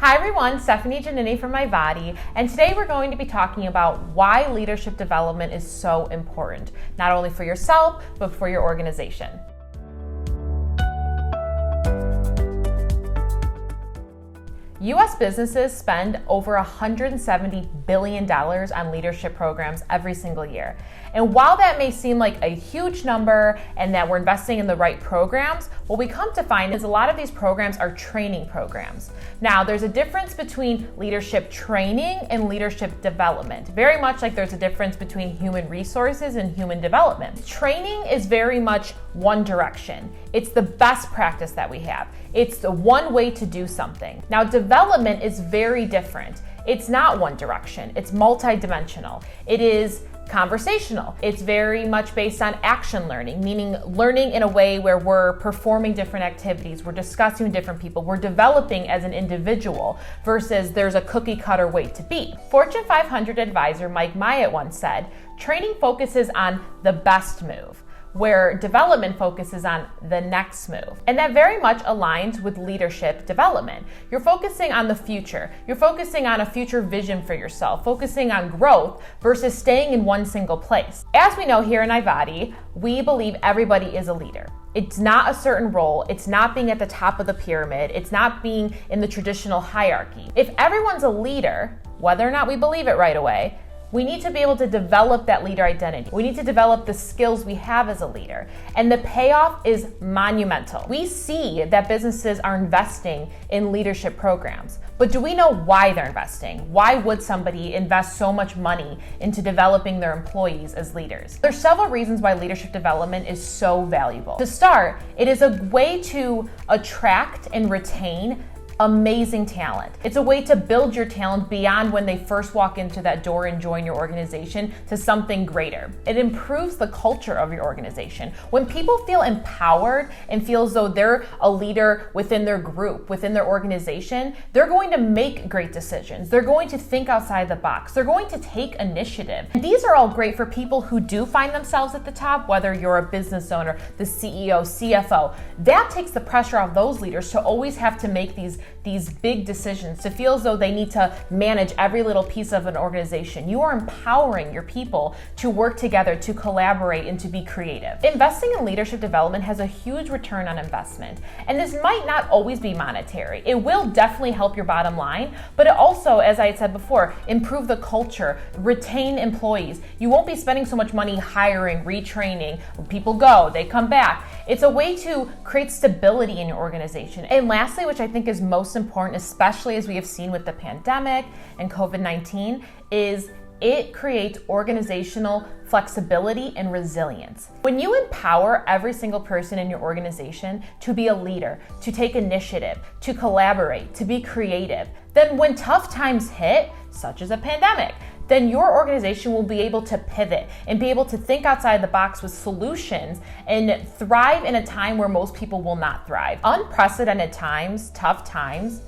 Hi everyone, Stephanie Giannini from IVATI, and today we're going to be talking about why leadership development is so important, not only for yourself, but for your organization. U.S. businesses spend over $170 billion on leadership programs every single year. And while that may seem like a huge number and that we're investing in the right programs, what we come to find is a lot of these programs are training programs. Now, there's a difference between leadership training and leadership development, very much like there's a difference between human resources and human development. Training is very much one direction. It's the best practice that we have. It's the one way to do something. Now, development is very different. It's not one direction. It's multidimensional. It is conversational. It's very much based on action learning, meaning learning in a way where we're performing different activities, we're discussing with different people, we're developing as an individual versus there's a cookie cutter way to be. Fortune 500 advisor Mike Myatt once said, training focuses on the best move, where development focuses on the next move. And that very much aligns with leadership development. You're focusing on the future. You're focusing on a future vision for yourself, focusing on growth versus staying in one single place. As we know here in IVATI, we believe everybody is a leader. It's not a certain role. It's not being at the top of the pyramid. It's not being in the traditional hierarchy. If everyone's a leader, whether or not we believe it right away, we need to be able to develop that leader identity. We need to develop the skills we have as a leader. And the payoff is monumental. We see that businesses are investing in leadership programs, but do we know why they're investing? Why would somebody invest so much money into developing their employees as leaders? There's several reasons why leadership development is so valuable. To start, it is a way to attract and retain amazing talent. It's a way to build your talent beyond when they first walk into that door and join your organization to something greater. It improves the culture of your organization. When people feel empowered and feel as though they're a leader within their group, within their organization, they're going to make great decisions. They're going to think outside the box. They're going to take initiative. And these are all great for people who do find themselves at the top, whether you're a business owner, the CEO, CFO. That takes the pressure off those leaders to always have to make these big decisions, to feel as though they need to manage every little piece of an organization. You are empowering your people to work together, to collaborate, and to be creative. Investing in leadership development has a huge return on investment. And this might not always be monetary. It will definitely help your bottom line, but it also, as I had said before, improve the culture, retain employees. You won't be spending so much money hiring, retraining. When people go, they come back. It's a way to create stability in your organization. And lastly, which I think is most important, especially as we have seen with the pandemic and COVID-19, is it creates organizational flexibility and resilience. When you empower every single person in your organization to be a leader, to take initiative, to collaborate, to be creative, then when tough times hit, such as a pandemic, then your organization will be able to pivot and be able to think outside the box with solutions and thrive in a time where most people will not thrive. Unprecedented times, tough times,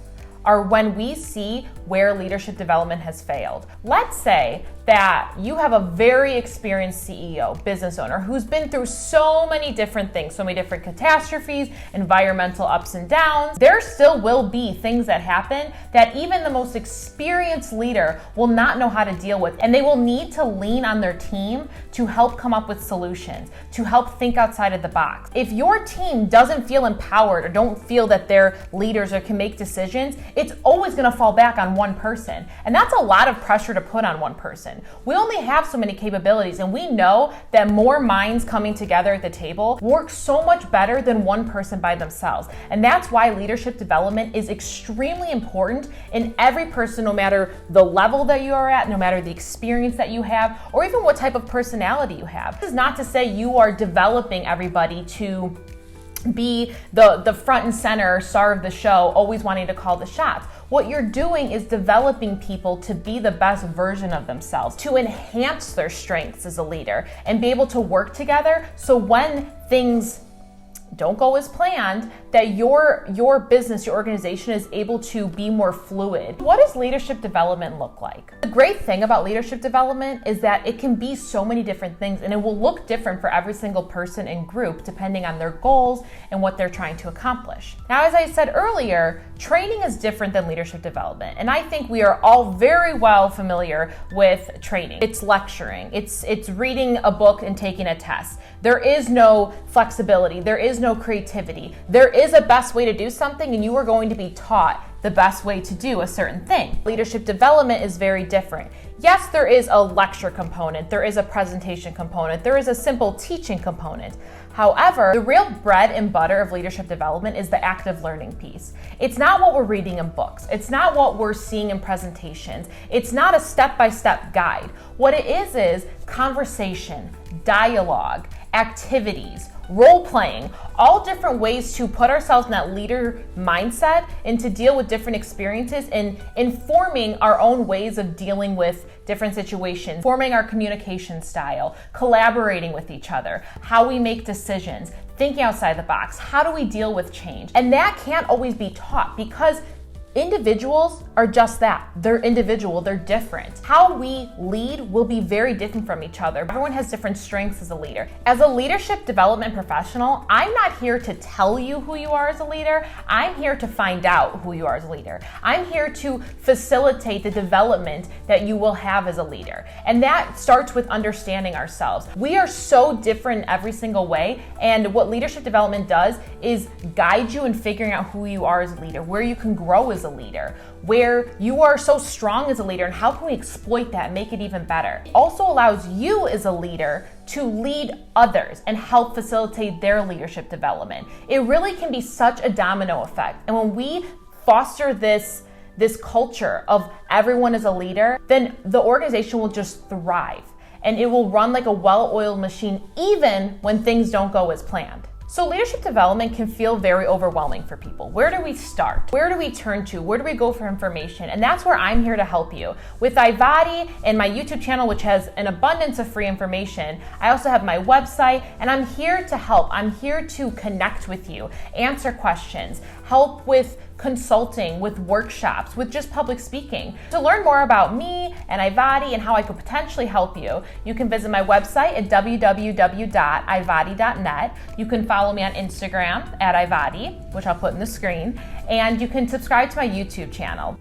are when we see where leadership development has failed. Let's say that you have a very experienced CEO, business owner, who's been through so many different things, so many different catastrophes, environmental ups and downs. There still will be things that happen that even the most experienced leader will not know how to deal with, and they will need to lean on their team to help come up with solutions, to help think outside of the box. If your team doesn't feel empowered or don't feel that they're leaders or can make decisions, it's always gonna fall back on one person. And that's a lot of pressure to put on one person. We only have so many capabilities, and we know that more minds coming together at the table work so much better than one person by themselves. And that's why leadership development is extremely important in every person, no matter the level that you are at, no matter the experience that you have, or even what type of personality you have. This is not to say you are developing everybody to be the front and center star of the show, always wanting to call the shots. What you're doing is developing people to be the best version of themselves, to enhance their strengths as a leader and be able to work together, so when things don't go as planned, that your business, your organization is able to be more fluid. What does leadership development look like? The great thing about leadership development is that it can be so many different things, and it will look different for every single person and group depending on their goals and what they're trying to accomplish. Now, as I said earlier, training is different than leadership development, and I think we are all very well familiar with training. It's lecturing, it's reading a book and taking a test. There is no flexibility, there is no creativity. There is a best way to do something, and you are going to be taught the best way to do a certain thing. Leadership development is very different. Yes, there is a lecture component, there is a presentation component, there is a simple teaching component. However, the real bread and butter of leadership development is the active learning piece. It's not what we're reading in books. It's not what we're seeing in presentations. It's not a step-by-step guide. What it is conversation, dialogue, activities, role-playing, all different ways to put ourselves in that leader mindset and to deal with different experiences and informing our own ways of dealing with different situations, forming our communication style, collaborating with each other, how we make decisions, thinking outside the box, how do we deal with change? And that can't always be taught because individuals are just that. They're individual, they're different. How we lead will be very different from each other. Everyone has different strengths as a leader. As a leadership development professional, I'm not here to tell you who you are as a leader. I'm here to find out who you are as a leader. I'm here to facilitate the development that you will have as a leader. And that starts with understanding ourselves. We are so different in every single way, and what leadership development does is guide you in figuring out who you are as a leader, where you can grow as a leader, where you are so strong as a leader, and how can we exploit that and make it even better. It also allows you as a leader to lead others and help facilitate their leadership development. It really can be such a domino effect. And when we foster this culture of everyone as a leader, then the organization will just thrive and it will run like a well-oiled machine even when things don't go as planned. So leadership development can feel very overwhelming for people. Where do we start? Where do we turn to? Where do we go for information? And that's where I'm here to help you. With IVATI and my YouTube channel, which has an abundance of free information, I also have my website, and I'm here to help. I'm here to connect with you, answer questions, help with consulting, with workshops, with just public speaking. To learn more about me and IVATI and how I could potentially help you, you can visit my website at www.ivati.net. You can follow me on Instagram at IVATI, which I'll put in the screen, and you can subscribe to my YouTube channel.